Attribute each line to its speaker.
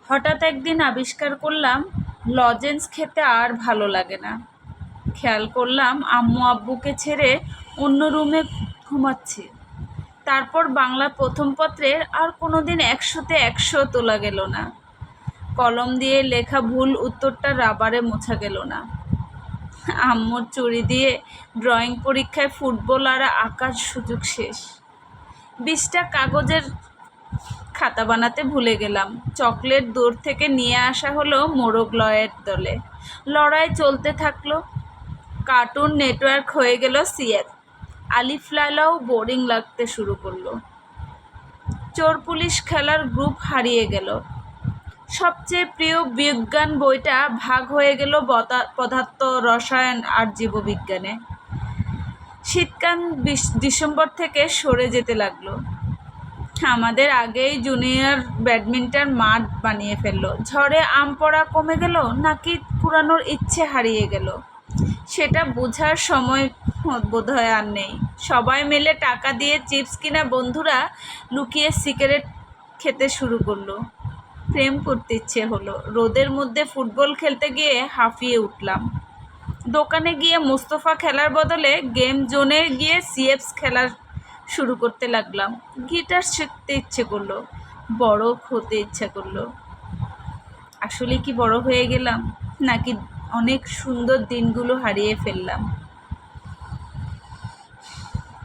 Speaker 1: হঠাৎ একদিন আবিষ্কার করলাম লজেন্স খেতে আর ভালো লাগে না। খেয়াল করলাম আম্মু আব্বুকে ছেড়ে অন্য রুমে ঘুমাচ্ছি। তারপর বাংলা প্রথম পত্রের আর কোনোদিন ১০০-তে ১০০ তোলা গেল না। কলম দিয়ে লেখা ভুল উত্তরটা রাবারে মোছা গেল না। আম্মুর চুড়ি দিয়ে ড্রয়িং পরীক্ষায় ফুটবল আর আঁকার সুযোগ শেষ। ২০টা কাগজের খাতা বানাতে ভুলে গেলাম। চকলেট দূর থেকে নিয়ে আসা হলো মোরগ লয়ের দলে। লড়াই চলতে থাকলো। কার্টুন নেটওয়ার্ক হয়ে গেল সিএফ। আলিফ লায়লাও বোরিং লাগতে শুরু করলো। চোর পুলিশ খেলার গ্রুপ হারিয়ে গেল। সবচেয়ে প্রিয় বিজ্ঞান বইটা ভাগ হয়ে গেল পদার্থ, রসায়ন আর জীববিজ্ঞানে। শীতকাল ডিসেম্বর থেকে সরে যেতে লাগলো। আমাদের আগেই জুনিয়র ব্যাডমিন্টন মাঠ বানিয়ে ফেললো। ঝড়ে আম পড়া কমে গেল নাকি কুড়ানোর ইচ্ছে হারিয়ে গেল, সেটা বোঝার সময় বোধহয় আর নেই। সবাই মিলে টাকা দিয়ে চিপস কিনা বন্ধুরা লুকিয়ে সিগারেট খেতে শুরু করলো। প্রেম করতে ইচ্ছে হলো। রোদের মধ্যে ফুটবল খেলতে গিয়ে হাঁফিয়ে উঠলাম। দোকানে গিয়ে মোস্তফা খেলার বদলে গেম জোনে গিয়ে সিএফস খেলা শুরু করতে লাগলাম। গিটার শিখতে ইচ্ছে করলো, বড় হতে ইচ্ছে করলো। আসলে কি বড় হয়ে গেলাম নাকি অনেক সুন্দর দিনগুলো হারিয়ে ফেললাম?